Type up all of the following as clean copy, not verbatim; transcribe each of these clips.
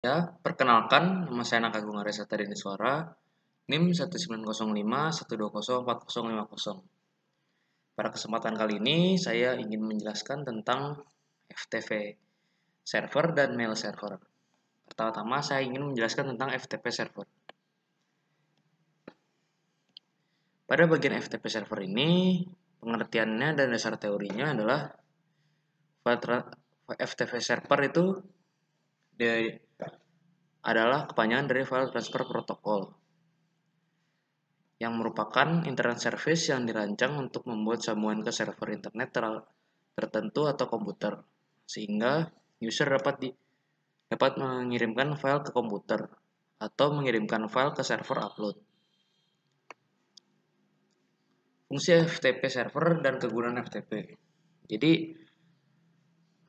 Ya, perkenalkan, nama saya Naka Agung Arya Satya Suara, NIM 19051204050. Pada kesempatan kali ini, saya ingin menjelaskan tentang FTP server dan mail server. Pertama-tama, saya ingin menjelaskan tentang FTP server. Pada bagian FTP server ini, pengertiannya dan dasar teorinya adalah FTP server itu adalah kepanjangan dari File Transfer Protocol, yang merupakan internet service yang dirancang untuk membuat sambungan ke server internet tertentu atau komputer, sehingga user dapat mengirimkan file ke komputer atau mengirimkan file ke server upload. Fungsi FTP server dan kegunaan FTP. Jadi,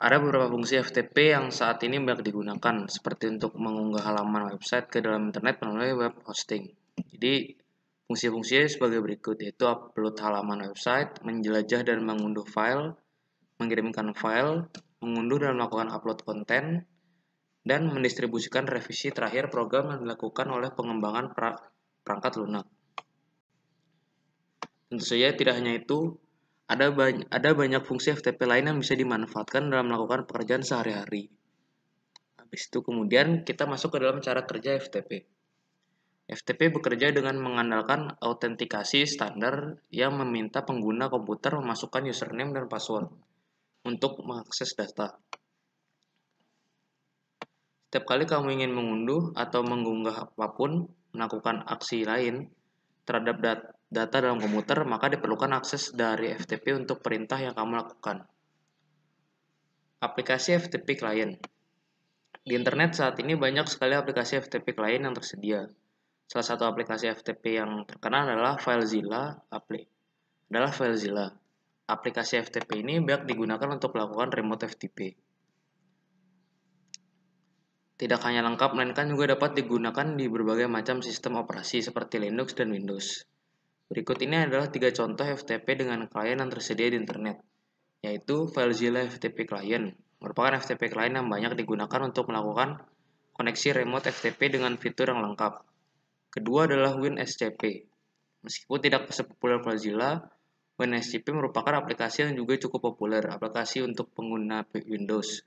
ada beberapa fungsi FTP yang saat ini banyak digunakan, seperti untuk mengunggah halaman website ke dalam internet melalui web hosting. Jadi, fungsi-fungsinya sebagai berikut, yaitu upload halaman website, menjelajah dan mengunduh file, mengirimkan file, mengunduh dan melakukan upload konten, dan mendistribusikan revisi terakhir program yang dilakukan oleh pengembangan perangkat lunak. Tentu saja tidak hanya itu, ada banyak fungsi FTP lain yang bisa dimanfaatkan dalam melakukan pekerjaan sehari-hari. Habis itu kemudian kita masuk ke dalam cara kerja FTP. FTP bekerja dengan mengandalkan autentikasi standar yang meminta pengguna komputer memasukkan username dan password untuk mengakses data. Setiap kali kamu ingin mengunduh atau mengunggah apapun, melakukan aksi lain terhadap data dalam komputer, maka diperlukan akses dari FTP untuk perintah yang kamu lakukan. Aplikasi FTP Client. Di internet saat ini banyak sekali aplikasi FTP Client yang tersedia. Salah satu aplikasi FTP yang terkenal adalah FileZilla. Aplikasi FTP ini banyak digunakan untuk melakukan remote FTP. Tidak hanya lengkap, melainkan juga dapat digunakan di berbagai macam sistem operasi seperti Linux dan Windows. Berikut ini adalah 3 contoh FTP dengan klien yang tersedia di internet, yaitu FileZilla FTP Client, merupakan FTP client yang banyak digunakan untuk melakukan koneksi remote FTP dengan fitur yang lengkap. Kedua adalah WinSCP. Meskipun tidak sepopuler FileZilla, WinSCP merupakan aplikasi yang juga cukup populer, aplikasi untuk pengguna Windows.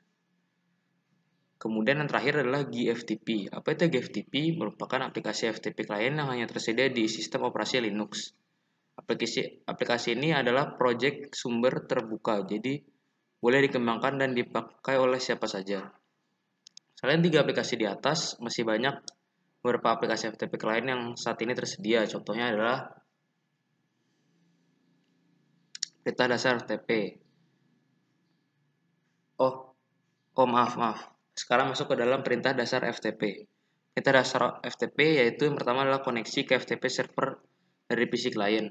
Kemudian yang terakhir adalah GFTP. Apa itu GFTP? Merupakan aplikasi FTP client yang hanya tersedia di sistem operasi Linux. Aplikasi ini adalah proyek sumber terbuka, jadi boleh dikembangkan dan dipakai oleh siapa saja. Selain 3 aplikasi di atas, masih banyak beberapa aplikasi FTP client yang saat ini tersedia. Contohnya adalah perintah dasar FTP. Maaf. Sekarang masuk ke dalam perintah dasar FTP. Perintah dasar FTP yaitu yang pertama adalah koneksi ke FTP server dari PC client.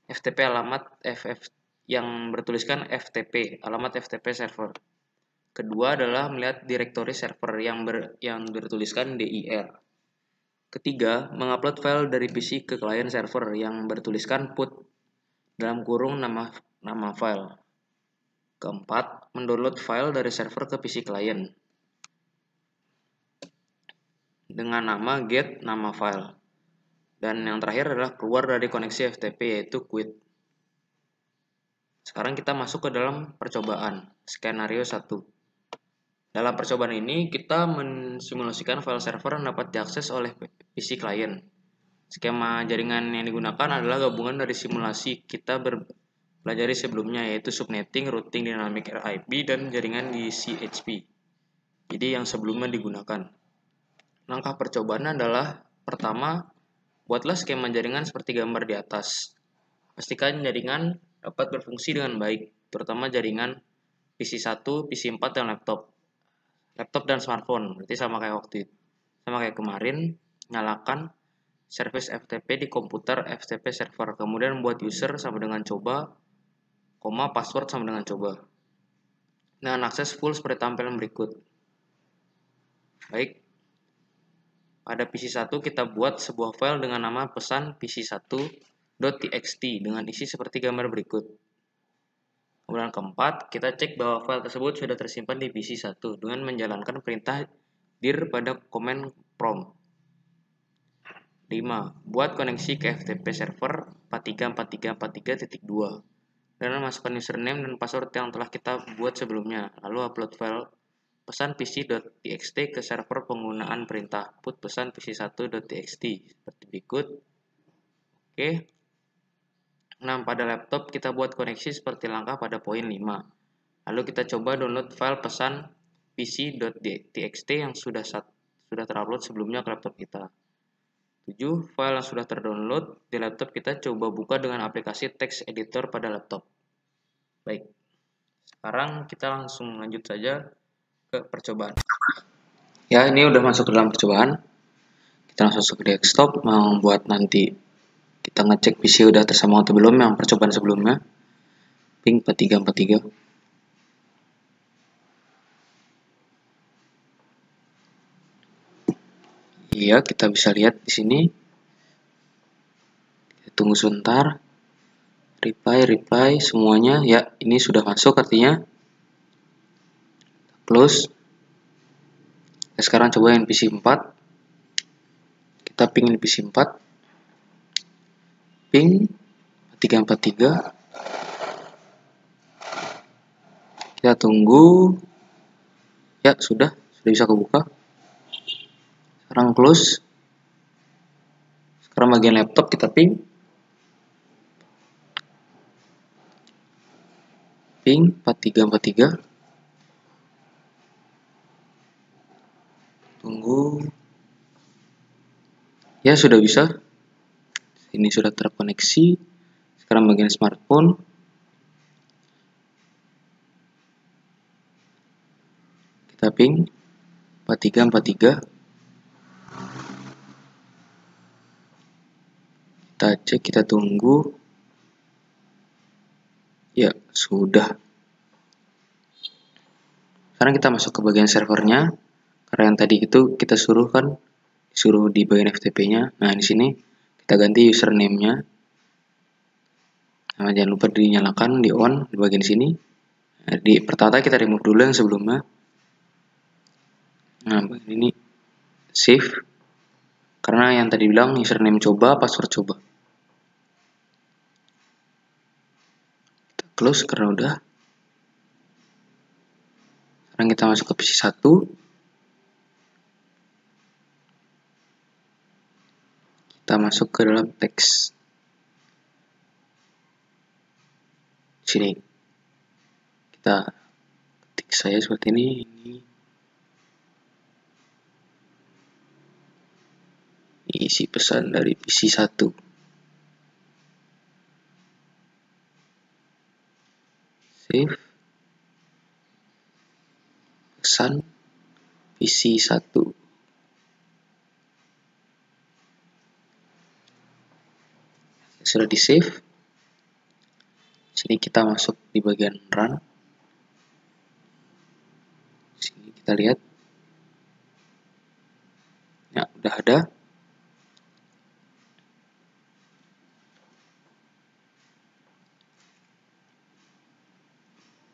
FTP alamat FF yang bertuliskan FTP, alamat FTP server. Kedua adalah melihat direktori server yang bertuliskan DIR. Ketiga, mengupload file dari PC ke client server yang bertuliskan put dalam kurung nama file. Keempat, mendownload file dari server ke PC client dengan nama get nama file. Dan yang terakhir adalah keluar dari koneksi FTP yaitu quit. Sekarang kita masuk ke dalam percobaan, skenario 1. Dalam percobaan ini, kita mensimulasikan file server yang dapat diakses oleh PC client. Skema jaringan yang digunakan adalah gabungan dari simulasi kita pelajari sebelumnya, yaitu subnetting, routing dynamic IP, dan jaringan di CHP. Jadi yang sebelumnya digunakan. Langkah percobaan adalah, pertama, buatlah skema jaringan seperti gambar di atas. Pastikan jaringan dapat berfungsi dengan baik, terutama jaringan PC1, PC4, dan laptop dan smartphone. Berarti sama kayak kemarin, nyalakan service FTP di komputer FTP server, kemudian buat user sama dengan coba, password sama dengan coba. Dengan akses full seperti tampilan berikut. Baik, pada PC1 kita buat sebuah file dengan nama pesan pc1.txt dengan isi seperti gambar berikut. Kemudian keempat, kita cek bahwa file tersebut sudah tersimpan di PC1 dengan menjalankan perintah dir pada komen prompt. 5. Buat koneksi ke FTP server 434343.2 dan masukkan username dan password yang telah kita buat sebelumnya. Lalu upload file pesan pc.txt ke server penggunaan perintah put pesan pc1.txt seperti berikut. Oke. 6. Pada laptop kita buat koneksi seperti langkah pada poin 5. Lalu kita coba download file pesan pc.txt yang sudah terupload sebelumnya ke laptop kita. 7. File yang sudah terdownload di laptop kita coba buka dengan aplikasi text editor pada laptop. Baik, sekarang kita langsung lanjut saja ke percobaan. Ya, ini udah masuk ke dalam percobaan. Kita langsung masuk ke desktop, membuat nanti kita ngecek PC udah tersambung atau belum yang percobaan sebelumnya. Ping 4343. Iya, kita bisa lihat di sini. Tunggu sebentar. Reply semuanya. Ya, ini sudah masuk artinya. Close. Nah, sekarang coba yang PC 4. Kita pingin PC 4. Ping 343. Kita tunggu. Ya, sudah bisa kebuka. Sekarang close. Sekarang bagian laptop kita ping 4343. Tunggu. Ya, sudah bisa. Ini sudah terkoneksi. Sekarang bagian smartphone. Kita ping 4343. Kita cek, kita tunggu. Ya, sudah. Sekarang kita masuk ke bagian servernya. Karena yang tadi itu kita suruh di bagian FTP-nya. Nah, di sini kita ganti username-nya. Nah, jangan lupa dinyalakan, di on di bagian sini. Nah, pertama kita remove dulu yang sebelumnya. Nah, bagian ini save. Karena yang tadi bilang username coba, password coba. Kita close karena udah. Sekarang kita masuk ke PC 1. Kita masuk ke dalam teks. Sini. Kita ketik saya seperti ini. Isi pesan dari PC 1. Save. Pesan PC 1. Sudah di save. Sini kita masuk di bagian run. Sini kita lihat. Ya, udah ada.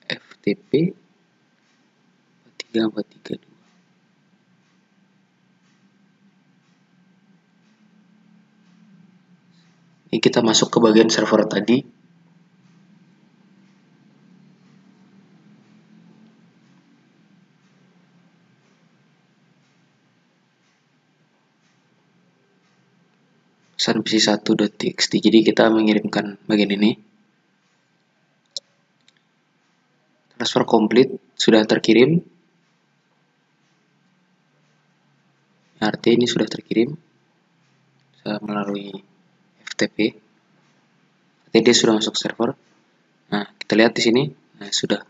FTP 4342. Ini kita masuk ke bagian server tadi. Pesan pc1.txt. Jadi kita mengirimkan bagian ini. Transfer complete, sudah terkirim. Artinya ini sudah terkirim melalui FTP. Artinya dia sudah masuk server. Nah, kita lihat di sini. Nah, sudah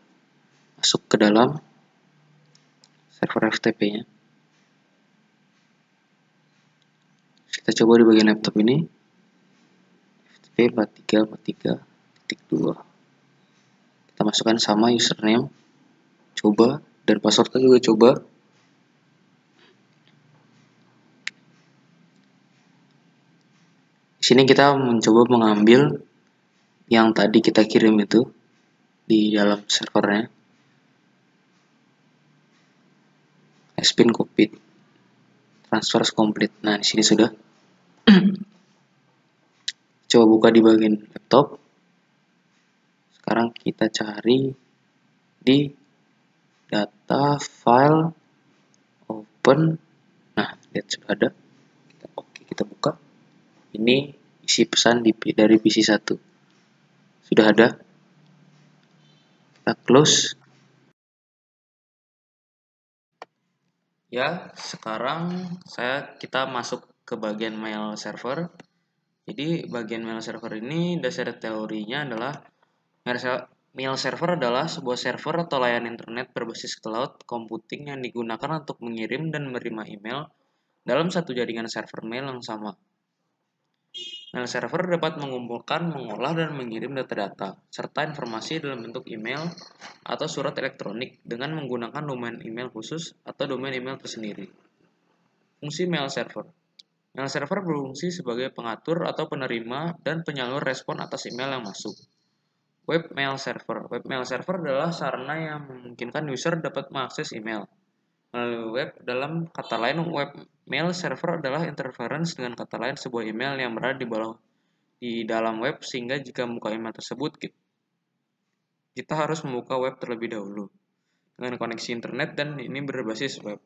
masuk ke dalam server FTP-nya. Kita coba di bagian laptop ini. FTP 4343.2. Kita masukkan sama username. Coba. Dan passwordnya juga coba. Di sini kita mencoba mengambil yang tadi kita kirim itu di dalam servernya. Has been copied. transfer complete. Nah, di sini sudah. Coba buka di bagian laptop. Sekarang kita cari di data file open. Nah, lihat sudah ada. Oke, kita buka. Ini isi pesan dari PC 1. Sudah ada. Kita close. Ya, sekarang kita masuk ke bagian mail server. Jadi bagian mail server ini dasar teorinya adalah mail server adalah sebuah server atau layanan internet berbasis cloud computing yang digunakan untuk mengirim dan menerima email dalam satu jaringan server mail yang sama. Mail server dapat mengumpulkan, mengolah, dan mengirim data-data, serta informasi dalam bentuk email atau surat elektronik dengan menggunakan domain email khusus atau domain email tersendiri. Fungsi mail server. Mail server berfungsi sebagai pengatur atau penerima dan penyalur respon atas email yang masuk. Web mail server. Web mail server adalah sarana yang memungkinkan user dapat mengakses email melalui web. Dalam kata lain, web mail server adalah interference, dengan kata lain sebuah email yang berada di dalam web, sehingga jika membuka email tersebut kita harus membuka web terlebih dahulu dengan koneksi internet, dan ini berbasis web.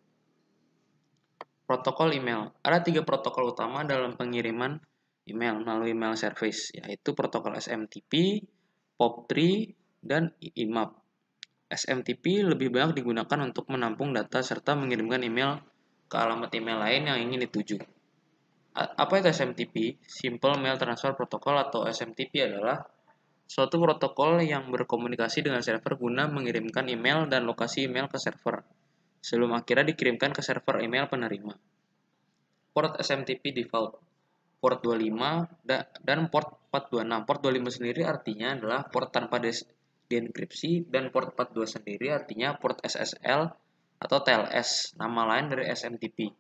Protokol email. Ada 3 protokol utama dalam pengiriman email melalui email service, yaitu protokol SMTP, POP3, dan IMAP. SMTP lebih banyak digunakan untuk menampung data serta mengirimkan email ke alamat email lain yang ingin dituju. Apa itu SMTP? Simple Mail Transfer Protocol atau SMTP adalah suatu protokol yang berkomunikasi dengan server guna mengirimkan email dan lokasi email ke server sebelum akhirnya dikirimkan ke server email penerima. Port SMTP default port 25 dan port 426. Port 25 sendiri artinya adalah port tanpa dienkripsi, dan port 42 sendiri artinya port SSL atau TLS, nama lain dari SMTP.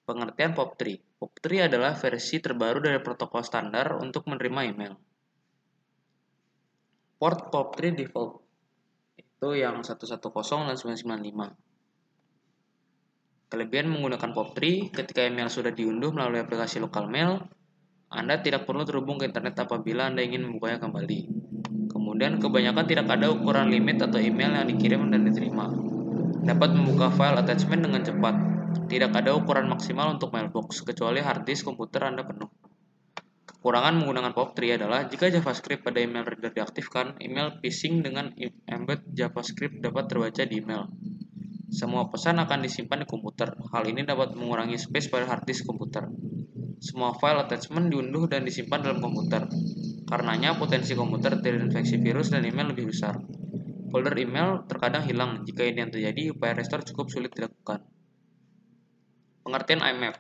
Pengertian POP3. POP3 adalah versi terbaru dari protokol standar untuk menerima email. Port POP3 default itu yang 110 dan 995. Kelebihan menggunakan POP3: ketika email sudah diunduh melalui aplikasi lokal mail, Anda tidak perlu terhubung ke internet apabila Anda ingin membukanya kembali. Kemudian, kebanyakan tidak ada ukuran limit atau email yang dikirim dan diterima. Dapat membuka file attachment dengan cepat. Tidak ada ukuran maksimal untuk mailbox, kecuali hard disk komputer Anda penuh. Kekurangan menggunakan POP3 adalah jika JavaScript pada email reader diaktifkan, email phishing dengan embed JavaScript dapat terbaca di email. Semua pesan akan disimpan di komputer. Hal ini dapat mengurangi space pada hard disk komputer. Semua file attachment diunduh dan disimpan dalam komputer. Karenanya, potensi komputer terinfeksi virus dan email lebih besar. Folder email terkadang hilang. Jika ini yang terjadi, upaya restore cukup sulit dilakukan. Pengertian IMAP.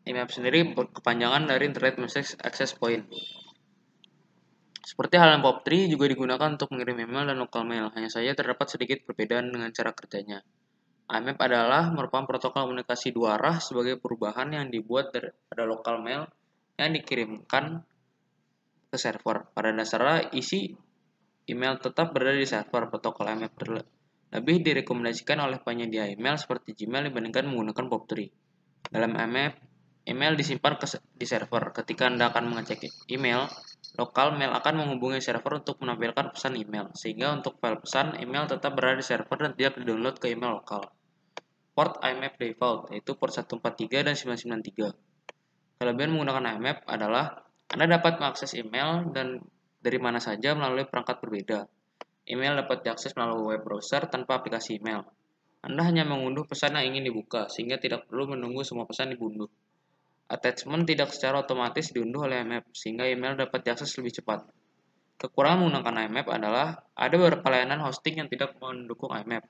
IMAP sendiri kepanjangan dari Internet Message Access Point. Seperti halnya POP3 juga digunakan untuk mengirim email dan local mail, hanya saja terdapat sedikit perbedaan dengan cara kerjanya. IMAP adalah merupakan protokol komunikasi dua arah sebagai perubahan yang dibuat pada local mail yang dikirimkan ke server. Pada dasarnya, isi email tetap berada di server. Protokol IMAP lebih direkomendasikan oleh penyedia email seperti Gmail dibandingkan menggunakan POP3. Dalam IMAP, email disimpan di server. Ketika Anda akan mengecek email, lokal mail akan menghubungi server untuk menampilkan pesan email, sehingga untuk file pesan email tetap berada di server dan tidak di-download ke email lokal. Port IMAP default, yaitu port 143 dan 993. Kelebihan menggunakan IMAP adalah Anda dapat mengakses email dan dari mana saja melalui perangkat berbeda. Email dapat diakses melalui web browser tanpa aplikasi email. Anda hanya mengunduh pesan yang ingin dibuka, sehingga tidak perlu menunggu semua pesan diunduh. Attachment tidak secara otomatis diunduh oleh IMAP, sehingga email dapat diakses lebih cepat. Kekurangan menggunakan IMAP adalah ada beberapa layanan hosting yang tidak mendukung IMAP.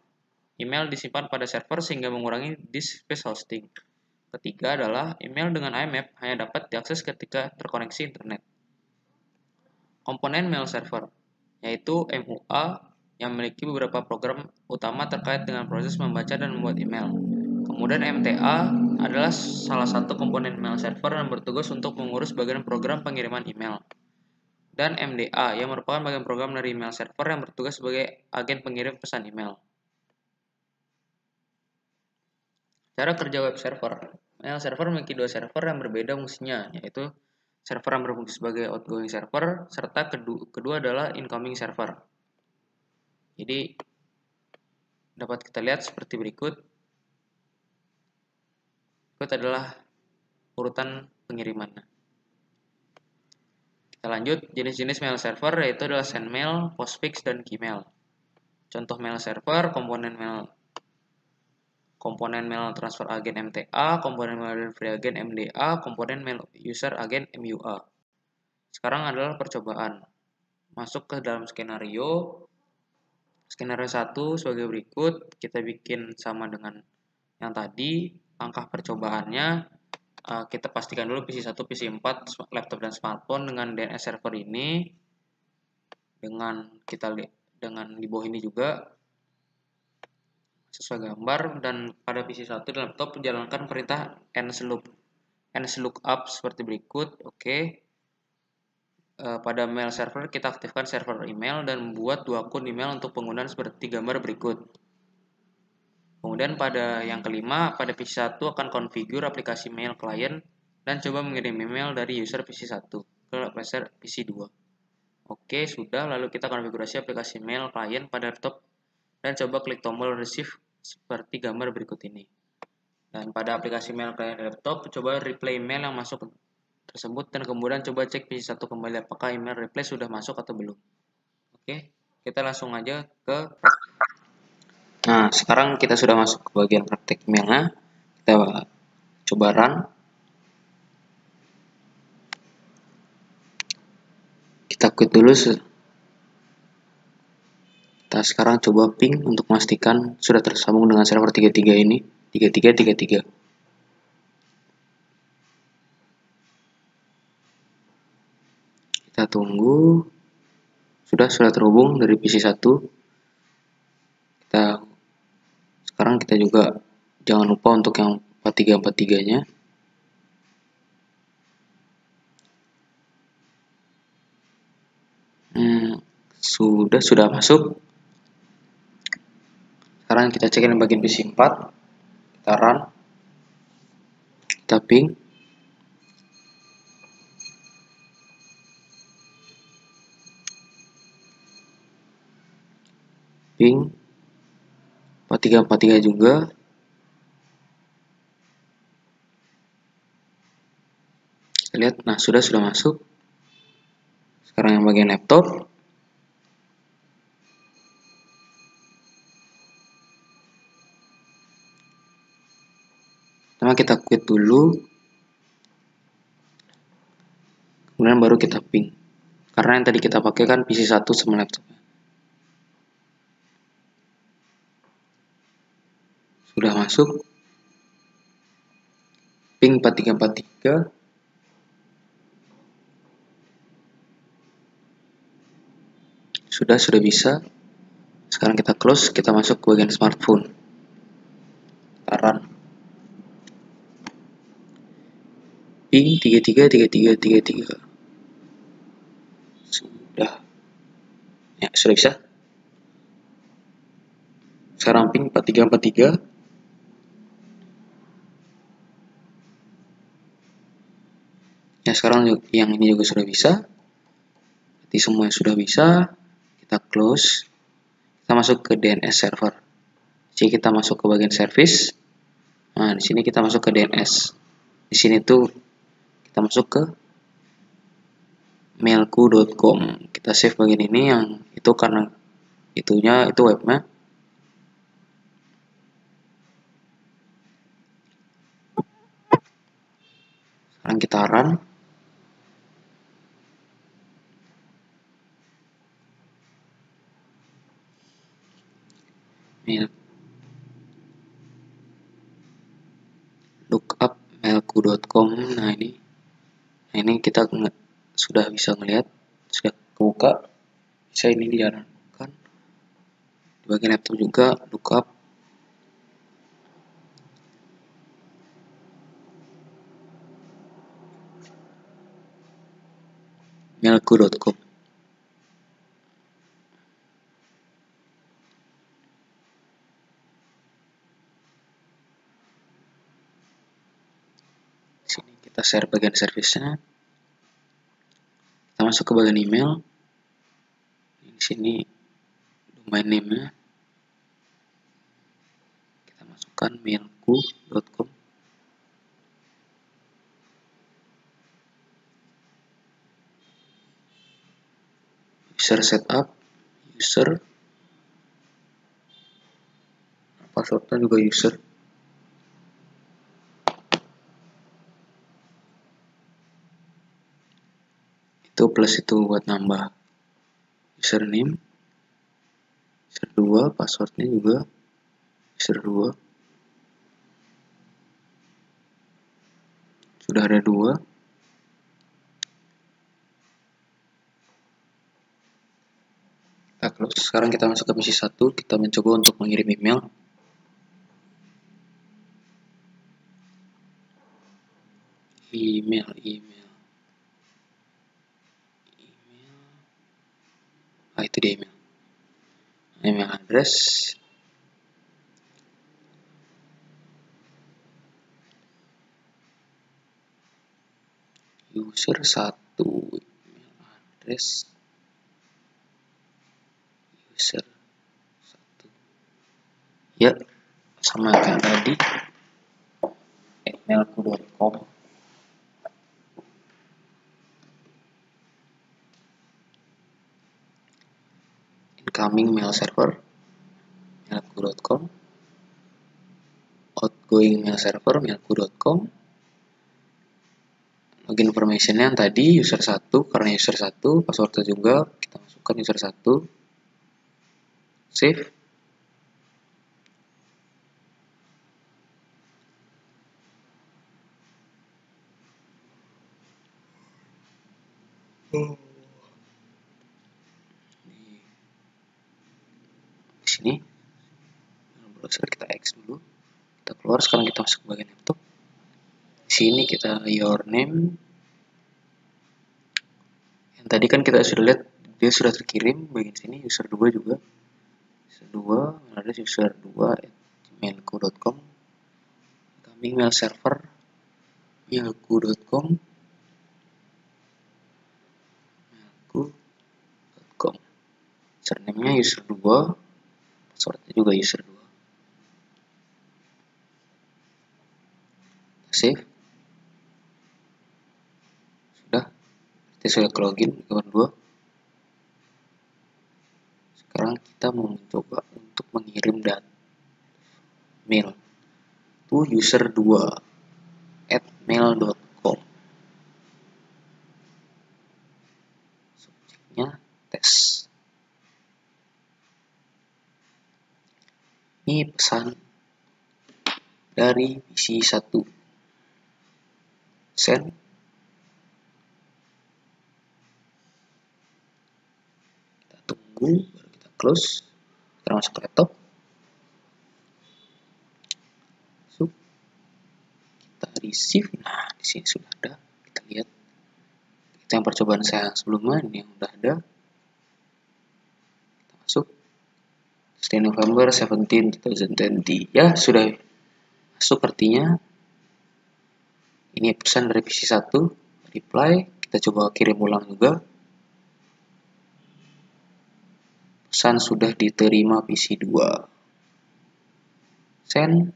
Email disimpan pada server sehingga mengurangi disk space hosting. Ketiga adalah email dengan IMAP hanya dapat diakses ketika terkoneksi internet. Komponen mail server, yaitu MUA, yang memiliki beberapa program utama terkait dengan proses membaca dan membuat email. Kemudian MTA adalah salah satu komponen mail server yang bertugas untuk mengurus bagian program pengiriman email. Dan MDA yang merupakan bagian program dari email server yang bertugas sebagai agen pengirim pesan email. Cara kerja web server. Mail server memiliki dua server yang berbeda fungsinya, yaitu server yang berfungsi sebagai outgoing server, serta kedua adalah incoming server. Jadi, dapat kita lihat seperti berikut. Berikut adalah urutan pengirimannya. Kita lanjut, jenis-jenis mail server yaitu adalah sendmail, postfix, dan Gmail. Contoh mail server, komponen mail transfer agent MTA, komponen mail delivery agent MDA, komponen mail user agent MUA. Sekarang adalah percobaan. Masuk ke dalam skenario. Skenario 1 sebagai berikut, kita bikin sama dengan yang tadi. Langkah percobaannya, kita pastikan dulu PC1, PC4, laptop dan smartphone dengan DNS server ini. Dengan di bawah ini juga sesuai gambar, dan pada PC1 dan laptop jalankan perintah nslookup seperti berikut. Oke. Pada mail server kita aktifkan server email dan membuat 2 akun email untuk penggunaan seperti gambar berikut. Kemudian pada yang kelima, pada PC1 akan configure aplikasi mail client dan coba mengirim email dari user PC1 ke user PC2. Oke, sudah. Lalu kita konfigurasi aplikasi mail client pada laptop dan coba klik tombol receive seperti gambar berikut ini. Dan pada aplikasi mail client laptop, coba replay email yang masuk tersebut dan kemudian coba cek PC1 kembali apakah email reply sudah masuk atau belum. Oke, kita langsung aja ke. Nah, sekarang kita sudah masuk ke bagian praktek emailnya. Kita coba run. Kita quit dulu. Kita sekarang coba ping untuk memastikan sudah tersambung dengan server 33 ini. 3333. Kita tunggu. Sudah terhubung dari PC1. Sekarang kita juga jangan lupa untuk yang 4343-nya. Sudah masuk. Sekarang kita cekin bagian PC4. Kita run. Kita ping. Ping 4343 juga. Kita lihat, nah sudah masuk. Sekarang yang bagian laptop. Pertama kita quit dulu. Kemudian baru kita ping. Karena yang tadi kita pakai kan PC1 sama laptop. Sudah masuk. Ping 4343. Sudah bisa. Sekarang kita close, kita masuk ke bagian smartphone. Kita run. Ping 333333. Sudah. Ya, sudah bisa. Sekarang ping 4343. Ya, sekarang yang ini juga sudah bisa. Berarti semuanya sudah bisa. Kita close. Kita masuk ke DNS server. Jadi kita masuk ke bagian service. Nah, di sini kita masuk ke DNS. Di sini tuh kita masuk ke mailku.com. Kita save bagian ini, yang itu karena itu webnya. Sekarang kita run. Lookup mailku.com. Nah ini kita sudah bisa melihat, sudah kebuka, bisa ini dijalankan. Di bagian laptop juga lookup. mailku.com. Kita share bagian servisnya. Kita masuk ke bagian email. Di sini domain name-nya. Kita masukkan mailku.com. User setup, user, passwordnya juga user. Itu plus itu buat nambah username, user 2, passwordnya juga user 2. Sudah ada 2. Kita close. Sekarang kita masuk ke misi 1. Kita mencoba untuk mengirim email. Email. Itu dia email. Email address. User 1. Email address. User 1. Ya, sama kayak tadi. Emailku.com. Incoming mail server. Mailku.com. Outgoing mail server. Mailku.com. Login information-nya yang tadi user 1, karena user 1, passwordnya juga kita masukkan user 1. Save. Di sini browser kita X dulu. Kita keluar, sekarang kita masuk ke bagian laptop. Di sini kita your name. Yang tadi kan kita sudah lihat dia sudah terkirim bagian sini user 2 juga. User 2 ada user 2@mailku.com. Kami mail server mailku.com. mailku.com. Username-nya user 2, passwordnya juga user 2. Save. Sudah login ke akun 2. Sekarang kita mau mencoba untuk mengirim mail to user 2@mail.com. Subjeknya tes. Ini pesan dari misi 1. Send. Kita tunggu, baru kita close. Kita masuk ke laptop. Masuk. Kita receive. Nah, di sini sudah ada. Kita lihat. Itu yang percobaan saya sebelumnya, ini yang udah ada. Kita masuk. 10 November 17, 2020. Ya, sudah masuk artinya. Ini pesan dari PC 1, reply, kita coba kirim ulang juga. Pesan sudah diterima PC 2. Send.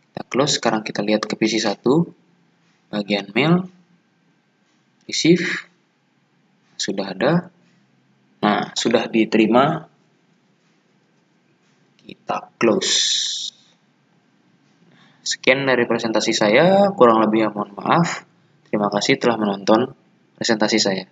Kita close, sekarang kita lihat ke PC 1, bagian mail, receive, sudah ada. Nah, sudah diterima, kita close. Sekian dari presentasi saya, kurang lebih mohon maaf. Terima kasih telah menonton presentasi saya.